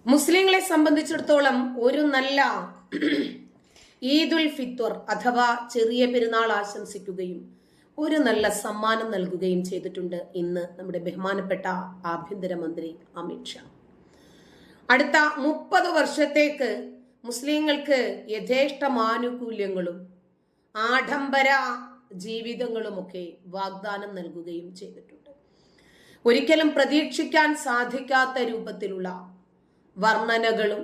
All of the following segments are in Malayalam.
മുസ്ലിങ്ങളെ സംബന്ധിച്ചിടത്തോളം ഒരു നല്ല ഈദുൽ ഫിത്വർ അഥവാ ചെറിയ പെരുന്നാൾ ആശംസിക്കുകയും ഒരു നല്ല സമ്മാനം നൽകുകയും ചെയ്തിട്ടുണ്ട് ഇന്ന് നമ്മുടെ ബഹുമാനപ്പെട്ട ആഭ്യന്തരമന്ത്രി അമിത്ഷാ. അടുത്ത 30 വർഷത്തേക്ക് മുസ്ലിങ്ങൾക്ക് യഥേഷ്ടമാനുകൂല്യങ്ങളും ആഡംബര ജീവിതങ്ങളുമൊക്കെ വാഗ്ദാനം നൽകുകയും ചെയ്തിട്ടുണ്ട്. ഒരിക്കലും പ്രതീക്ഷിക്കാൻ സാധിക്കാത്ത രൂപത്തിലുള്ള വർണ്ണനകളും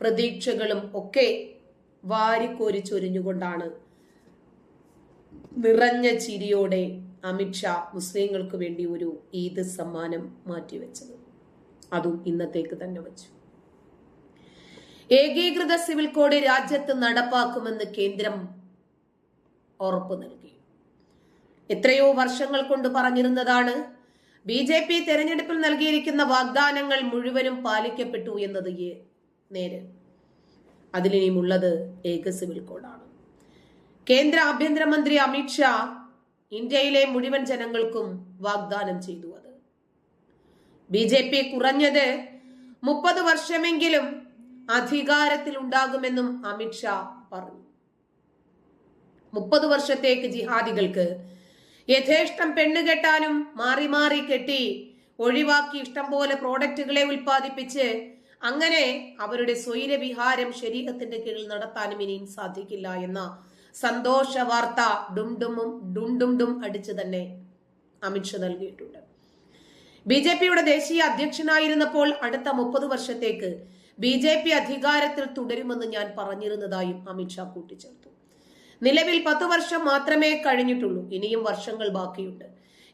പ്രതീക്ഷകളും ഒക്കെ വാരിക്കോരി ചൊരിഞ്ഞുകൊണ്ടാണ് നിറഞ്ഞ ചിരിയോടെ അമിത്ഷാ മുസ്ലിങ്ങൾക്ക് വേണ്ടി ഒരു ഈദ് സമ്മാനം മാറ്റിവെച്ചത്. അതും ഇന്നത്തേക്ക് തന്നെ വച്ചു. ഏകീകൃത സിവിൽ കോഡ് രാജ്യത്ത് നടപ്പാക്കുമെന്ന് കേന്ദ്രം ഉറപ്പു നൽകി. എത്രയോ വർഷങ്ങൾ കൊണ്ട് പറഞ്ഞിരുന്നതാണ്. BJP തെരഞ്ഞെടുപ്പിൽ നൽകിയിരിക്കുന്ന വാഗ്ദാനങ്ങൾ മുഴുവനും പാലിക്കപ്പെട്ടു എന്നത് നേര്. അതിലിനിയുമുള്ളത് ഏക സിവിൽ കോഡാണ്. കേന്ദ്ര ആഭ്യന്തരമന്ത്രി അമിത്ഷാ ഇന്ത്യയിലെ മുഴുവൻ ജനങ്ങൾക്കും വാഗ്ദാനം ചെയ്തു. അത് BJP കുറഞ്ഞത് 30 വർഷമെങ്കിലും അധികാരത്തിൽ ഉണ്ടാകുമെന്നും അമിത്ഷാ പറഞ്ഞു. 30 വർഷത്തേക്ക് ജിഹാദികൾക്ക് യഥേഷ്ടം പെണ്ണുകെട്ടാനും മാറി മാറി കെട്ടി ഒഴിവാക്കി ഇഷ്ടം പോലെ പ്രോഡക്റ്റുകളെ ഉൽപ്പാദിപ്പിച്ച് അങ്ങനെ അവരുടെ സ്വൈരവിഹാരം ശരീരത്തിന്റെ കീഴിൽ നടത്താനും ഇനിയും സാധിക്കില്ല എന്ന സന്തോഷ വാർത്ത ഡും അടിച്ച് തന്നെ അമിത്ഷാ നൽകിയിട്ടുണ്ട്. BJPയുടെ ദേശീയ അധ്യക്ഷനായിരുന്നപ്പോൾ അടുത്ത 30 വർഷത്തേക്ക് BJP അധികാരത്തിൽ തുടരുമെന്ന് ഞാൻ പറഞ്ഞിരുന്നതായും അമിത്ഷാ കൂട്ടിച്ചേർത്തു. നിലവിൽ 10 വർഷം മാത്രമേ കഴിഞ്ഞിട്ടുള്ളൂ. ഇനിയും വർഷങ്ങൾ ബാക്കിയുണ്ട്.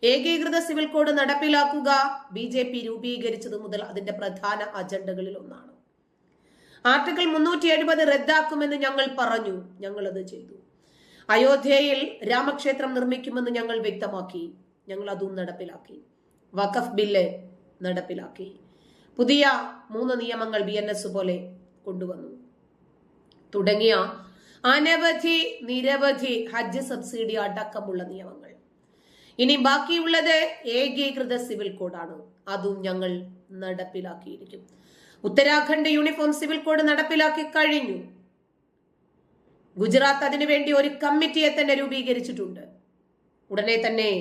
ഏകീകൃത സിവിൽ കോഡ് നടപ്പിലാക്കുക BJP രൂപീകരിച്ചത് മുതൽ അതിന്റെ പ്രധാന അജണ്ടകളിൽ ഒന്നാണ്. ആർട്ടിക്കിൾ 370 റദ്ദാക്കുമെന്ന് ഞങ്ങൾ പറഞ്ഞു. ഞങ്ങൾ അത് ചെയ്തു. അയോധ്യയിൽ രാമക്ഷേത്രം നിർമ്മിക്കുമെന്ന് ഞങ്ങൾ വ്യക്തമാക്കി. ഞങ്ങൾ അതും നടപ്പിലാക്കി. വഖഫ് ബില്ല് നടപ്പിലാക്കി. പുതിയ 3 നിയമങ്ങൾ BNS പോലെ കൊണ്ടുവന്നു. തുടങ്ങിയ നിരവധി ഹജ്ജ് സബ്സിഡി അടക്കമുള്ള നിയമങ്ങൾ. ഇനി ബാക്കിയുള്ളത് ഏകീകൃത സിവിൽ കോഡാണ്. അതും ഞങ്ങൾ നടപ്പിലാക്കിയിരിക്കും. ഉത്തരാഖണ്ഡ് യൂണിഫോം സിവിൽ കോഡ് നടപ്പിലാക്കി കഴിഞ്ഞു. ഗുജറാത്ത് അതിനുവേണ്ടി ഒരു കമ്മിറ്റിയെ തന്നെ രൂപീകരിച്ചിട്ടുണ്ട്. ഉടനെ തന്നെ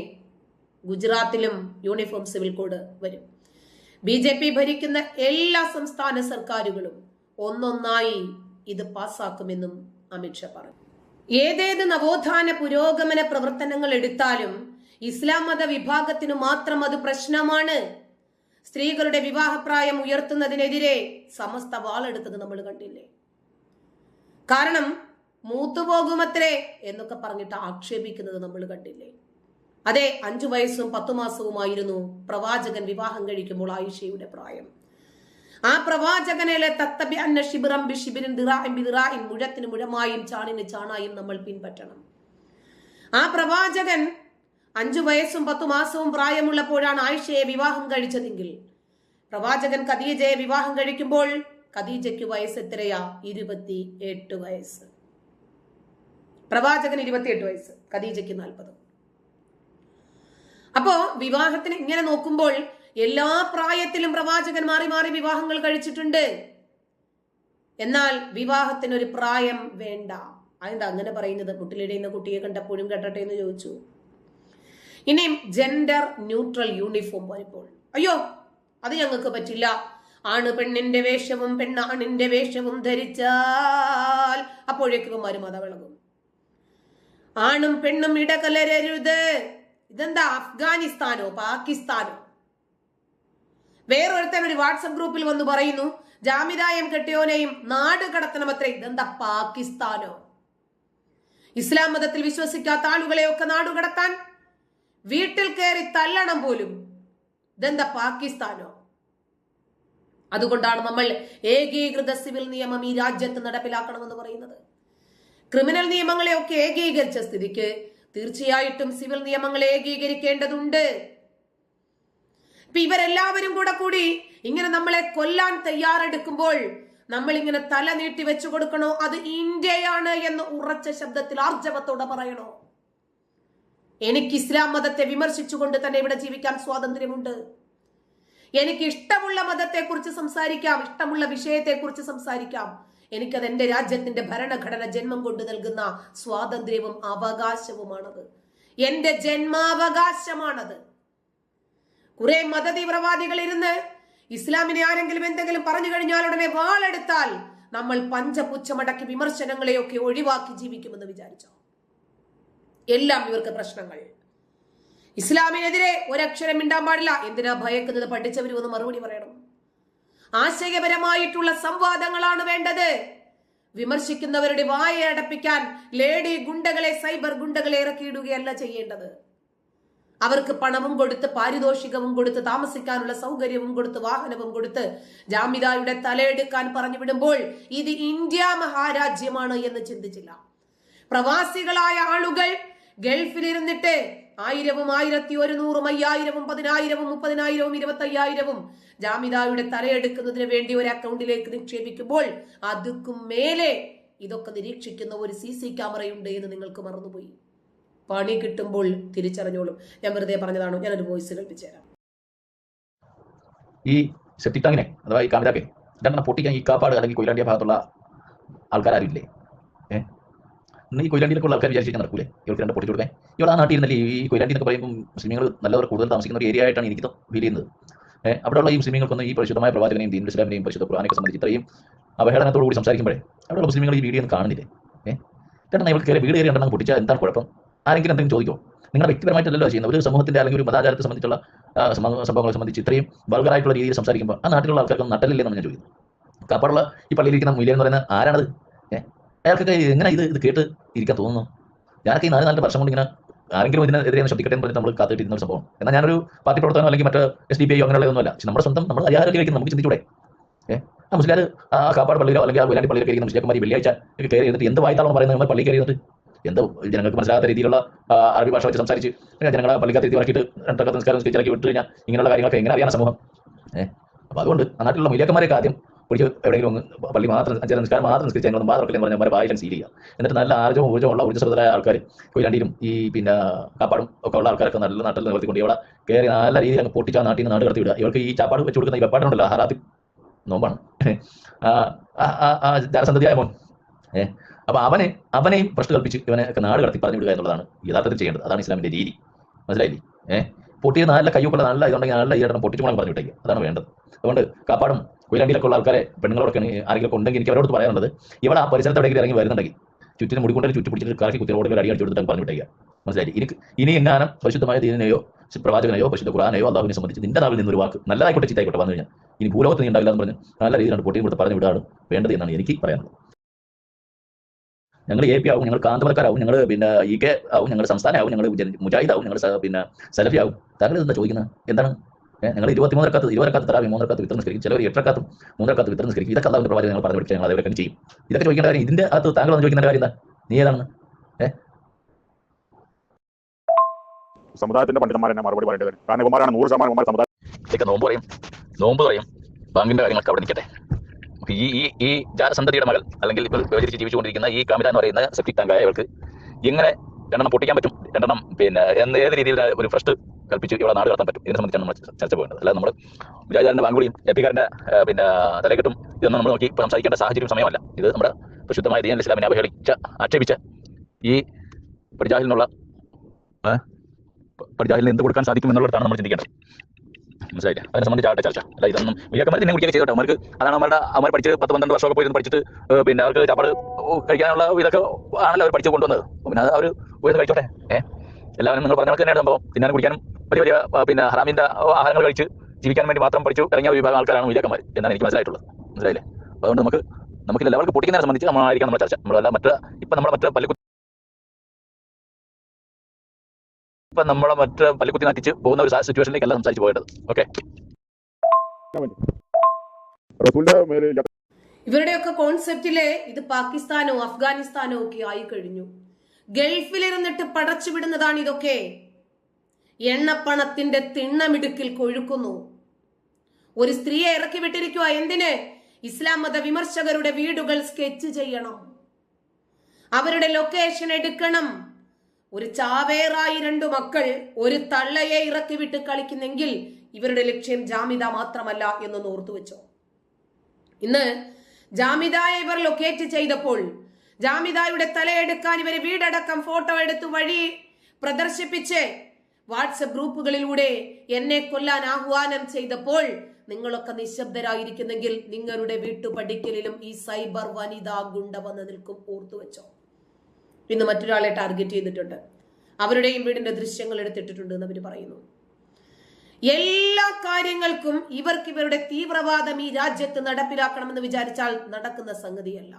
ഗുജറാത്തിലും യൂണിഫോം സിവിൽ കോഡ് വരും. BJP ഭരിക്കുന്ന എല്ലാ സംസ്ഥാന സർക്കാരുകളും ഒന്നൊന്നായി ഇത് പാസ്സാക്കുമെന്നും അമിത്ഷാ പറഞ്ഞു. ഏതേത് നവോത്ഥാന പുരോഗമന പ്രവർത്തനങ്ങൾ എടുത്താലും ഇസ്ലാം മത വിഭാഗത്തിനു മാത്രം അത് പ്രശ്നമാണ്. സ്ത്രീകളുടെ വിവാഹപ്രായം ഉയർത്തുന്നതിനെതിരെ സമസ്ത വാളെടുത്തത് നമ്മൾ കണ്ടില്ലേ? കാരണം മൂത്തുപോകുമത്രേ എന്നൊക്കെ പറഞ്ഞിട്ട് ആക്ഷേപിക്കുന്നത് നമ്മൾ കണ്ടില്ലേ? അതെ, 5 വയസ്സും 10 മാസവുമായിരുന്നു പ്രവാചകൻ വിവാഹം കഴിക്കുമ്പോൾ ആയിഷയുടെ പ്രായം. ആ പ്രവാചകനിലെ മുഴത്തിന് മുഴമായും ചാണിന് ചാണായും നമ്മൾ പിൻപറ്റണം. ആ പ്രവാചകൻ 5 വയസ്സും 10 മാസവും പ്രായമുള്ളപ്പോഴാണ് ആയിഷയെ വിവാഹം കഴിച്ചതെങ്കിൽ പ്രവാചകൻ ഖദീജയെ വിവാഹം കഴിക്കുമ്പോൾ ഖദീജയ്ക്ക് വയസ്സ് എത്രയാ? 28 വയസ്സ്. പ്രവാചകൻ 28 വയസ്സ്, ഖദീജയ്ക്ക് 40. അപ്പോ വിവാഹത്തിന് ഇങ്ങനെ നോക്കുമ്പോൾ എല്ലാ പ്രായത്തിലും പ്രവാചകൻ മാറി മാറി വിവാഹങ്ങൾ കഴിച്ചിട്ടുണ്ട്. എന്നാൽ വിവാഹത്തിനൊരു പ്രായം വേണ്ട. അതെന്താ അങ്ങനെ പറയുന്നത്? മുട്ടിലിടയുന്ന കുട്ടിയെ കണ്ടപ്പോഴും കെട്ടട്ടെ എന്ന് ചോദിച്ചു. ഇനിയും ജെൻഡർ ന്യൂട്രൽ യൂണിഫോം വരുമ്പോൾ അയ്യോ അത് ഞങ്ങൾക്ക് പറ്റില്ല. ആണ് പെണ്ണിന്റെ വേഷവും പെണ്ണാണിന്റെ വേഷവും ധരിച്ചാൽ അപ്പോഴേക്കും മതവിളകും. ആണും പെണ്ണും ഇടകലരരുത്. ഇതെന്താ അഫ്ഗാനിസ്ഥാനോ പാകിസ്ഥാനോ? വേറൊരുത്തൻ ഒരു വാട്സപ്പ് ഗ്രൂപ്പിൽ വന്ന് പറയുന്നു ജാമിദായം കെട്ടിയോനെയും നാട് കടത്തണമത്രേ. ഇതെന്താ പാകിസ്ഥാനോ? ഇസ്ലാം മതത്തിൽ വിശ്വസിക്കാത്ത ആളുകളെയൊക്കെ നാടുകടത്താൻ വീട്ടിൽ കയറി തല്ലണം പോലും. ഇതെന്താ പാകിസ്ഥാനോ? അതുകൊണ്ടാണ് നമ്മൾ ഏകീകൃത സിവിൽ നിയമം ഈ രാജ്യത്ത് നടപ്പിലാക്കണമെന്ന് പറയുന്നത്. ക്രിമിനൽ നിയമങ്ങളെയൊക്കെ ഏകീകരിച്ച സ്ഥിതിക്ക് തീർച്ചയായിട്ടും സിവിൽ നിയമങ്ങളെ ഏകീകരിക്കേണ്ടതുണ്ട്. ഇപ്പൊ ഇവരെല്ലാവരും കൂടി ഇങ്ങനെ നമ്മളെ കൊല്ലാൻ തയ്യാറെടുക്കുമ്പോൾ നമ്മൾ ഇങ്ങനെ തല നീട്ടി വെച്ചു കൊടുക്കണോ? അത് ഇന്ത്യയാണ് എന്ന് ഉറച്ച ശബ്ദത്തിൽ ആർജവത്തോടെ പറയണോ? എനിക്ക് ഇസ്ലാം മതത്തെ വിമർശിച്ചുകൊണ്ട് തന്നെ ഇവിടെ ജീവിക്കാൻ സ്വാതന്ത്ര്യമുണ്ട്. എനിക്ക് ഇഷ്ടമുള്ള മതത്തെക്കുറിച്ച് സംസാരിക്കാം, ഇഷ്ടമുള്ള വിഷയത്തെക്കുറിച്ച് സംസാരിക്കാം. എനിക്കത് എന്റെ രാജ്യത്തിന്റെ ഭരണഘടന ജന്മം കൊണ്ട് നൽകുന്ന സ്വാതന്ത്ര്യവും അവകാശവുമാണത്. എന്റെ ജന്മാവകാശമാണത്. കുറെ മതതീവ്രവാദികൾ ഇരുന്ന് ഇസ്ലാമിനെ ആരെങ്കിലും എന്തെങ്കിലും പറഞ്ഞു കഴിഞ്ഞാൽ ഉടനെ വാളെടുത്താൽ നമ്മൾ പഞ്ചപുച്ഛമടക്കി വിമർശനങ്ങളെയൊക്കെ ഒഴിവാക്കി ജീവിക്കുമെന്ന് വിചാരിച്ചോ? എല്ലാം ഇവർക്ക് പ്രശ്നങ്ങൾ. ഇസ്ലാമിനെതിരെ ഒരക്ഷരം മിണ്ടാൻ പാടില്ല. എന്തിനാ ഭയക്കുന്നത്? പഠിച്ചവർ ഒന്ന് മറുപടി പറയണം. ആശയപരമായിട്ടുള്ള സംവാദങ്ങളാണ് വേണ്ടത്. വിമർശിക്കുന്നവരുടെ വായ അടപ്പിക്കാൻ ലേഡി ഗുണ്ടകളെ, സൈബർ ഗുണ്ടകളെ ഇറക്കിയിടുകയല്ല ചെയ്യേണ്ടത്. അവർക്ക് പണവും കൊടുത്ത്, പാരിതോഷികവും കൊടുത്ത്, താമസിക്കാനുള്ള സൗകര്യവും കൊടുത്ത്, വാഹനവും കൊടുത്ത് ജാമിദായുടെ തലയെടുക്കാൻ പറഞ്ഞു വിടുമ്പോൾ ഇത് ഇന്ത്യ മഹാരാജ്യമാണ് എന്ന് ചിന്തിച്ചില്ല. പ്രവാസികളായ ആളുകൾ ഗൾഫിലിരുന്നിട്ട് 1000, 1100, 5000, 10000, 30,000, 25,000 ജാമിദായുടെ തലയെടുക്കുന്നതിന് വേണ്ടി ഒരു അക്കൗണ്ടിലേക്ക് നിക്ഷേപിക്കുമ്പോൾ അതുക്കും മേലെ ഇതൊക്കെ നിരീക്ഷിക്കുന്ന ഒരു CC ക്യാമറയുണ്ട് എന്ന് നിങ്ങൾക്ക് മറന്നുപോയി. പണി കിട്ടുമ്പോൾ തിരിച്ചറിഞ്ഞോളും. ഞാൻ വെറുതെ പറഞ്ഞതാണോ? ഞാനൊരു വോയിസ് കേൾപ്പിച്ചു തരാം. ഈ സെപ്റ്റിക് ടാങ്കിനെ അഥവാ ഈ കാമിരാക്കെ രണ്ടെണ്ണം പൊട്ടിക്കാൻ ഈ കാപ്പാട് അല്ലെങ്കിൽ കൊയിലാണ്ടിയ ഭാഗത്തുള്ള ആൾക്കാരില്ലേ? ഇന്ന് ഈ കൊയിലാണ്ടിയിലൊക്കെ ആൾക്കാർ വിചാരിച്ചാൽ നടക്കൂലേ ഇവർക്ക് രണ്ട് പൊട്ടിച്ചു കൊടുക്കാൻ? ഇവിടെ ആ നാട്ടിൽ ഇരുന്നല്ലേ ഈ കൊയിലാണ്ടി എന്നൊക്കെ പറയുമ്പോൾ മുസ്ലിങ്ങൾ നല്ലവർ കൂടുതൽ താമസിക്കുന്ന ഒരു ഏരിയ ആയിട്ടാണ് എനിക്ക് ഫീൽ ചെയ്യുന്നത്. അവിടെയുള്ള ഈ മുസ്ലിങ്ങൾക്കൊന്നും ഈ പരിശുദ്ധമായ പ്രവാചകനെയും ദീൻ ഇസ്ലാമിനെയും പരിശുദ്ധ ഖുർആനെയൊക്കെ സംബന്ധിച്ച് ഇത്രയും അവഹേളനത്തോടുകൂടി സംസാരിക്കുമ്പോഴേ അവിടെയുള്ള മുസ്ലിങ്ങൾ ഈ വീഡിയോ ഒന്നും കാണുന്നില്ലേ? രണ്ടെണ്ണം ഇവർക്ക് കയറി വീട് കയറി രണ്ടെണ്ണം പൊട്ടിച്ചാൽ എന്താണ് കുഴപ്പം? ആരെങ്കിലും എന്തെങ്കിലും ചോദിക്കോ? നിങ്ങളുടെ വ്യക്തിപരമായിട്ടല്ലോ ചെയ്യുന്നത്. ഒരു സമൂഹത്തിന്റെ അല്ലെങ്കിൽ ഒരു മതാചാരത്തെ സംബന്ധിച്ചുള്ള സംഭവങ്ങളെ സംബന്ധിച്ച് ഇത്രയും വൾഗറായിട്ടുള്ള രീതിയിൽ സംസാരിക്കുമ്പോൾ ആ നാട്ടിലുള്ള ആൾക്കാർക്കൊന്നും നട്ടലില്ലെന്ന് ഞാൻ ചോദിക്കുന്നു. കാപ്പാടുള്ള ഈ പള്ളിയിലിരിക്കുന്ന മൂല്യം എന്ന് പറയുന്നത് ആരാണത്? അയാൾക്കൊക്കെ എങ്ങനെ ഇത് കേട്ട് ഇരിക്കാൻ തോന്നുന്നു? ഞാനൊക്കെ ഈ 4 വർഷം കൊണ്ട് ഇങ്ങനെ ആരെങ്കിലും ഇതിനെതിരെ ശ്രദ്ധിക്കട്ടെ എന്ന് പറഞ്ഞിട്ട് നമ്മൾ കാത്തിട്ടിരുന്ന ഒരു സംഭവം. എന്നാൽ ഞാനൊരു പാർട്ടി പ്രവർത്തനോ അല്ലെങ്കിൽ മറ്റേ SDPI അങ്ങനെയുള്ളതൊന്നുമല്ല. പക്ഷെ നമ്മുടെ സ്വന്തം നമ്മൾ അധികാരത്തിൽ കഴിക്കുന്ന നമുക്ക് ചിന്തിച്ചൂടെ? ആ മുസ്ലിം ആ കാപ്പാട് പള്ളിയിലോ അല്ലെങ്കിൽ ആ കൊയിലാണ്ടി പള്ളിയിലൊക്കെ ഇരിക്കുന്ന മുസ്ലിംമാർ വെള്ളിയാഴ്ച കയറി ചെയ്തിട്ട് എന്ത് വായിത്താളോ പറയുന്നത്? നമ്മൾ പള്ളി കയറി ചെയ്തിട്ട് എന്താ ജനങ്ങൾക്ക് മനസ്സിലാത്ത രീതിയിലുള്ള അറബി ഭാഷ വെച്ച് സംസാരിച്ച് ജനങ്ങളെ പള്ളിക്കകത്ത് എത്തി ഇറക്കിയിട്ട് രണ്ടൊക്കെ നിസ്കാരം സ്കെച്ചിലാക്കി വിട്ട് കഴിഞ്ഞാൽ ഇങ്ങനെയുള്ള കാര്യങ്ങളൊക്കെ എങ്ങനെ അറിയാൻ സമൂഹം? അപ്പോൾ അതുകൊണ്ട് ആ നാട്ടിലുള്ള മുസ്ലിംമാരെയൊക്കെ ആദ്യം പിടിച്ച് എവിടെയെങ്കിലും ഒന്ന് പള്ളി മാത്രം നിസ്കാരം മാത്രം നിസ്കരിച്ച് അതിനൊന്നും മാത്രമൊക്കെ പറഞ്ഞാൽ വായിക്കാൻ സീൽ ചെയ്യുക. എന്നിട്ട് നല്ല ആർജവും ഊർജ്ജമുള്ള ഊർജ്ജസ്വതരായ ആൾക്കാർ കൊയിലാണ്ടിയിലും ഈ പിന്നെ കാപ്പാടും ഒക്കെ ഉള്ള ആൾക്കാരൊക്കെ നല്ല നാട്ടിൽ നിവർത്തിക്കൊണ്ട് ഇവിടെ കയറി നല്ല രീതിയിൽ അങ്ങ് പൊട്ടിച്ച് ആ നാട്ടിൽ നിന്ന് നാട് കടത്തി വിടുക. ഇവർക്ക് ഈ ചാപ്പാട് വെച്ച് കൊടുക്കുന്ന ഈ വെപ്പാടുണ്ടല്ലോ, ഹറാത്തി നോമ്പാണ് ജാരസന്ധതിയായ മോൻ. അപ്പൊ അവനെയും പ്രശ്നം കൽപ്പിച്ച് ഇവനെ നാട് കടത്തി പറഞ്ഞു വിടുക എന്നുള്ളതാണ് യഥാർത്ഥത്തിൽ ചെയ്യേണ്ടത്. അതാണ് ഇസ്ലാമിന്റെ രീതി. മനസ്സിലായില്ലേ? പൊട്ടിയ നല്ല കയ്യൊക്കെ നല്ല ഇതുണ്ടെങ്കിൽ നല്ല ഈയിടെ പൊട്ടിച്ചു മുളക് പറഞ്ഞു വിട്ടേക്ക്. അതാണ് വേണ്ടത്. അതുകൊണ്ട് കാപ്പാടും കൊയിലാണ്ടിയിലൊക്കെ ഉള്ള ആൾക്കാരെ പെണ്ണുങ്ങളോടൊക്കെ ആരെങ്കിലും ഉണ്ടെങ്കിൽ എനിക്ക് അവരോട് പറയാനുള്ളത്, ഇവിടെ ആ പരിസരത്ത് എവിടെയെങ്കിലും ഇറങ്ങി വരുന്നുണ്ടെങ്കിൽ ചുറ്റിനും മുടിക്കൊണ്ടേ ചുറ്റി പിടിച്ചിട്ട് കറക്കി കുത്തിയോട് അടി അടിച്ചു കൊടുത്തിട്ട് പറഞ്ഞു വിട്ടേക്കുക. മനസ്സിലായി? ഇനി എങ്ങാനും പരിശുദ്ധമായ ദീനിനെയോ പ്രവാചകനെയോ പരിശുദ്ധ ഖുർആനെയോ അല്ലാഹുവിനെ സംബന്ധിച്ച് നിന്റെ നാവിൽ നിന്നൊരു വാക്ക് നല്ലതായിക്കോട്ടെ ചീത്തായിക്കോട്ടെ വന്നു കഴിഞ്ഞാൽ ഇനി ഭൂലോകത്ത് നീ ഉണ്ടാവില്ല എന്ന് പറഞ്ഞ് നല്ല രീതിയിലാണ് പൊട്ടിയും കൊടുത്ത് പറഞ്ഞു വിടാണ് വേണ്ടത് എന്നാണ് എനിക്ക് പറയാനുള്ളത്. ഞങ്ങൾ AP ആവും, ഞങ്ങൾ കാന്തമലക്കാരാവും, ഞങ്ങൾ പിന്നെ EK ആവും, ഞങ്ങൾ സംസ്ഥാനമാവും, ഞങ്ങൾ മുജാഹിദ് ആവും, ഞങ്ങൾ പിന്നെ സലഫി ആവും. താങ്കൾ എന്താ ചോദിക്കുന്നത്? എന്താണ്? ഞങ്ങൾ 23 റക്കാത്ത് തറാവി 3 റക്കാത്ത് വിത്തർ നിസ്കരിക്കും, ചിലവർ 8 റക്കാത്തും 3 റക്കാത്ത് വിത്തർ നിസ്കരിക്കും. ഇതൊക്കെ അല്ലാഹുവിന്റെ പ്രവാചകൻ ഞങ്ങൾ പറഞ്ഞു പഠിച്ചാൽ ഞങ്ങൾ അതേപോലെ ചെയ്യും. ഇതൊക്കെ ചോദിക്കേണ്ട കാര്യം ഇതിന്റെ അകത്ത് താങ്കൾ ഒന്ന് ചോദിക്കുന്ന കാര്യം എന്താ? നീ ഏതാണെന്ന്? സമുദായത്തിന്റെ പണ്ഡിതന്മാരെന്നെ മറുപടി പറയേണ്ടത്. കാരണം ഇവന്മാരാണ് 100% സമുദായം. ഇതൊക്കെ നോമ്പ് പറയും ബാങ്കിന്റെ കാര്യങ്ങളൊക്കെ അവിടെ നിൽക്കട്ടെ. ഈ ജാരസന്തതിയുടെ മകൾ അല്ലെങ്കിൽ ഇപ്പോൾ വിഭജിച്ച് ജീവിച്ചുകൊണ്ടിരിക്കുന്ന ഈ കാമിത എന്ന് പറയുന്ന സെപ്റ്റിക് ടാങ്കായ ഇവർക്ക് എങ്ങനെ രണ്ടെണ്ണം പൊട്ടിക്കാൻ പറ്റും, രണ്ടെണ്ണം പിന്നെ ഏത് രീതിയിൽ ഒരു ഫ്രസ്റ്റ് കൽപ്പിച്ച് ഇവിടെ നാട് കടത്താൻ പറ്റും, ഇതിനെ സംബന്ധിച്ചാണ് നമ്മൾ ചർച്ച പോകേണ്ടത്. അല്ലാതെ നമ്മൾ വിജാചാരന്റെ ബാങ്കുളിയും എപ്പിക്കാരന്റെ പിന്നെ തലക്കെട്ടും ഇതൊന്നും നമ്മൾ നോക്കി സംസാരിക്കേണ്ട സാഹചര്യം സമയമല്ല. ഇത് നമ്മുടെ പ്രശുദ്ധമായ ദീൻ ഇസ്ലാമിനെ ആക്ഷേപിച്ച ഈ പടിജാഹിലിനുള്ള പടിജാഹിലിന് എന്ത് കൊടുക്കാൻ സാധിക്കും എന്നുള്ളതാണ് നമ്മൾ ചിന്തിക്കേണ്ടത്. മനസ്സിലായില്ല? അതിനെ സംബന്ധിച്ചാകട്ടെ ചർച്ച. അല്ല ഇതൊന്നും വിജയക്കന്മാർ തന്നെ കുടിയൊക്കെ ചെയ്തോട്ടെ. അവർക്ക് അതാണ് അവർ പഠിച്ച് 10-12 വർഷമൊക്കെ പോയി പഠിച്ചിട്ട് പിന്നെ അവർക്ക് ചാപ്പാട് കഴിക്കാനുള്ള ഇതൊക്കെ ആണല്ലോ അവർ പഠിച്ച് കൊണ്ടുവന്നത്. പിന്നെ അത് അവർ ഉയർന്ന് കഴിച്ചോട്ടെ. എല്ലാവരും നിങ്ങൾ പറഞ്ഞ തന്നെയാണ് സംഭവം. തിന്നാനും കുടിക്കാനും വലിയ പിന്നെ ഹറാമിന്റെ ആഹാരങ്ങൾ കഴിച്ച് ജീവിക്കാൻ വേണ്ടി മാത്രം പഠിച്ചു ഇറങ്ങിയ വിഭാഗം ആൾക്കാരാണ് വിജയക്കന്മാർ എന്നാണ് എനിക്ക് മനസ്സിലായിട്ടുള്ളത്. മനസ്സിലായില്ലേ? അതുകൊണ്ട് നമുക്ക് ലെവർക്ക് പൊട്ടിക്കുന്നതിനെ സംബന്ധിച്ച് നമ്മളായിരിക്കാം നമ്മുടെ ചർച്ച. നമ്മളല്ല മറ്റേ പല്ലിക്കുത്തി നാട്ടിച്ച് പോകുന്ന ഒരു സിറ്റുവേഷനിലേക്കല്ല സംസാരിച്ച് പോകേണ്ടത്. ഓക്കെ, ഇവരുടെയൊക്കെ കോൺസെപ്റ്റില് ഇത് പാകിസ്ഥാനോ അഫ്ഗാനിസ്ഥാനോ ഒക്കെ ആയി കഴിഞ്ഞു. ഗൾഫിലിരുന്നിട്ട് പടച്ചു വിടുന്നതാണ് ഇതൊക്കെ. എണ്ണപ്പണത്തിന്റെ തിണ്ണമിടുക്കിൽ കൊഴുക്കുന്നു. ഒരു സ്ത്രീയെ ഇറക്കി വിട്ടിരിക്കുക. എന്തിന്? ഇസ്ലാം മത വിമർശകരുടെ വീടുകൾ സ്കെച്ച് ചെയ്യണം, അവരുടെ ലൊക്കേഷൻ എടുക്കണം. ഒരു ചാവേറായി 2 മക്കൾ ഒരു തള്ളയെ ഇറക്കി വിട്ട് കളിക്കുന്നെങ്കിൽ ഇവരുടെ ലക്ഷ്യം ജാമിദ മാത്രമല്ല എന്നൊന്ന് ഓർത്തു വെച്ചോ. ഇന്ന് ജാമിദായെ ഇവർ ലൊക്കേറ്റ് ചെയ്തപ്പോൾ ജാമിദായുടെ തലയെടുക്കാൻ ഇവര് വീടടക്കം ഫോട്ടോ എടുത്ത് വഴി പ്രദർശിപ്പിച്ച് വാട്സപ്പ് ഗ്രൂപ്പുകളിലൂടെ എന്നെ കൊല്ലാൻ ആഹ്വാനം ചെയ്തപ്പോൾ നിങ്ങളൊക്കെ നിശബ്ദരായിരിക്കുന്നെങ്കിൽ നിങ്ങളുടെ വീട്ടുപടിക്കലിലും ഈ സൈബർ വനിതാ ഗുണ്ട വന്ന് നിൽക്കും, ഓർത്തു വെച്ചോ. ഇന്ന് മറ്റൊരാളെ ടാർഗറ്റ് ചെയ്തിട്ടുണ്ട്, അവരുടെയും വീടിന്റെ ദൃശ്യങ്ങൾ എടുത്തിട്ടിട്ടുണ്ട് എന്ന് അവർ പറയുന്നു. എല്ലാ കാര്യങ്ങൾക്കും ഇവർക്ക് ഇവരുടെ തീവ്രവാദം ഈ രാജ്യത്ത് നടപ്പിലാക്കണമെന്ന് വിചാരിച്ചാൽ നടക്കുന്ന സംഗതിയല്ല.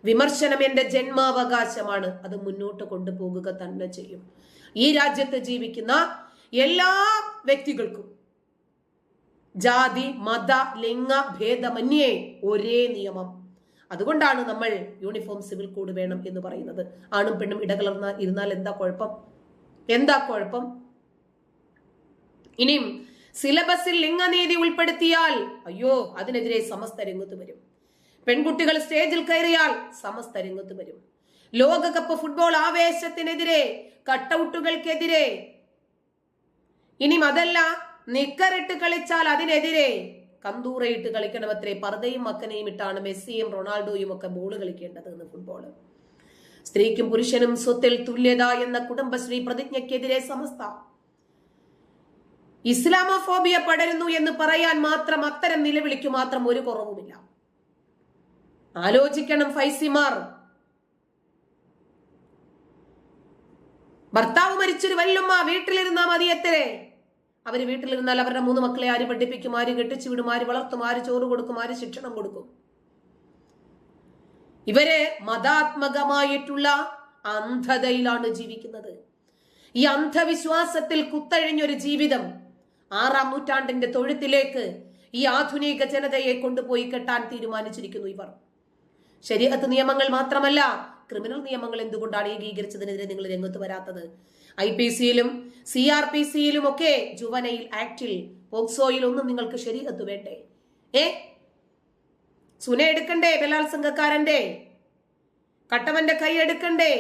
വിമർശനം എന്റെ ജന്മാവകാശമാണ്, അത് മുന്നോട്ട് കൊണ്ടുപോകുക തന്നെ ചെയ്യും. ഈ രാജ്യത്ത് ജീവിക്കുന്ന എല്ലാ വ്യക്തികൾക്കും ജാതി മത ലിംഗ ഭേദമന്യേ ഒരേ നിയമം. അതുകൊണ്ടാണ് നമ്മൾ യൂണിഫോം സിവിൽ കോഡ് വേണം എന്ന് പറയുന്നത്. ആണും പെണ്ണും ഇടകലർന്ന ഇരുന്നാൽ എന്താ കുഴപ്പം? ഇനിയും സിലബസിൽ ലിംഗനീതി ഉൾപ്പെടുത്തിയാൽ അയ്യോ അതിനെതിരെ സമസ്ത രംഗത്ത് വരും. പെൺകുട്ടികൾ സ്റ്റേജിൽ കയറിയാൽ സമസ്ത രംഗത്ത് വരും. ലോകകപ്പ് ഫുട്ബോൾ ആവേശത്തിനെതിരെ, കട്ടൗട്ടുകൾക്കെതിരെ, ഇനിയും അതല്ല നിക്കറിട്ട് കളിച്ചാൽ അതിനെതിരെ കന്തൂറയിട്ട് കളിക്കണമത്രേ. പർദ്ദയും മക്കനെയും ഇട്ടാണ് മെസ്സിയും റൊണാൾഡോയും ഒക്കെ ബോൾ കളിക്കേണ്ടത് എന്ന് ഫുട്ബോള്. സ്ത്രീക്കും പുരുഷനും സ്വത്തിൽ തുല്യത എന്ന കുടുംബശ്രീ പ്രതിജ്ഞയ്ക്കെതിരെ സമസ്ത. ഇസ്ലാമോഫോബിയ പടരുന്നു എന്ന് പറയാൻ മാത്രം അത്തരം നിലവിളിക്കു മാത്രം ഒരു കുറവുമില്ല. ആലോചിക്കണം ഫൈസിമാർ. ഭർത്താവ് മരിച്ചൊരു വല്ലുമ്മ വീട്ടിലിരുന്നാ മതിയത്രേ. അവര് വീട്ടിലിരുന്നാൽ അവരുടെ 3 മക്കളെ ആര് പഠിപ്പിക്കും, ആര് കെട്ടിച്ചു വിടും, ആര് വളർത്തും, ആര് ചോറ് കൊടുക്കും, ആര് ശിക്ഷണം കൊടുക്കും? ഇവര് മതാത്മകമായിട്ടുള്ള അന്ധതയിലാണ് ജീവിക്കുന്നത്. ഈ അന്ധവിശ്വാസത്തിൽ കുത്തഴിഞ്ഞൊരു ജീവിതം 6-ാം നൂറ്റാണ്ടിന്റെ തൊഴുത്തിലേക്ക് ഈ ആധുനിക ജനതയെ കൊണ്ടുപോയി കെട്ടാൻ തീരുമാനിച്ചിരിക്കുന്നു ഇവർ. ശരീഅത്ത് നിയമങ്ങൾ മാത്രമല്ല, ക്രിമിനൽ നിയമങ്ങൾ എന്തുകൊണ്ടാണ് ഏകീകരിച്ചതിനെതിരെ നിങ്ങൾ രംഗത്ത് വരാത്തത്? IPC-യിലും CRPC-യിലും ഒക്കെ ജുവനൈൽ ആക്ടിൽ പോക്സോയിൽ ഒന്നും നിങ്ങൾക്ക് ശരീഅത്ത് വേണ്ടേ? സുന എടുക്കണ്ടേ? ബലാത്സംഗക്കാരന്റെ കട്ടവന്റെ കൈ എടുക്കണ്ടേ?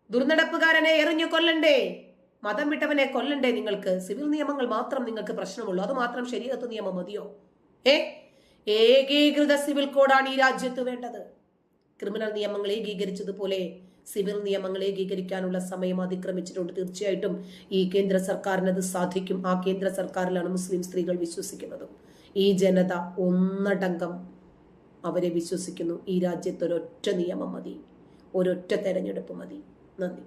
ദുർനടപ്പുകാരനെ എറിഞ്ഞു കൊല്ലണ്ടേ? മതം വിട്ടവനെ കൊല്ലണ്ടേ? നിങ്ങൾക്ക് സിവിൽ നിയമങ്ങൾ മാത്രം നിങ്ങൾക്ക് പ്രശ്നമുള്ളൂ, അത് മാത്രം ശരീഅത്ത് നിയമം മതിയോ? ഏകീകൃത സിവിൽ കോഡാണ് ഈ രാജ്യത്ത് വേണ്ടത്. ക്രിമിനൽ നിയമങ്ങൾ ഏകീകരിച്ചതുപോലെ സിവിൽ നിയമങ്ങൾ ഏകീകരിക്കാനുള്ള സമയം അതിക്രമിച്ചിട്ടുണ്ട്. തീർച്ചയായിട്ടും ഈ കേന്ദ്ര സർക്കാരിന് അത് സാധിക്കും. ആ കേന്ദ്ര സർക്കാരിലാണ് മുസ്ലിം സ്ത്രീകൾ വിശ്വസിക്കുന്നത്. ഈ ജനത ഒന്നടങ്കം അവരെ വിശ്വസിക്കുന്നു. ഈ രാജ്യത്ത് ഒരൊറ്റ നിയമം മതി, ഒരൊറ്റ തെരഞ്ഞെടുപ്പ് മതി. നന്ദി.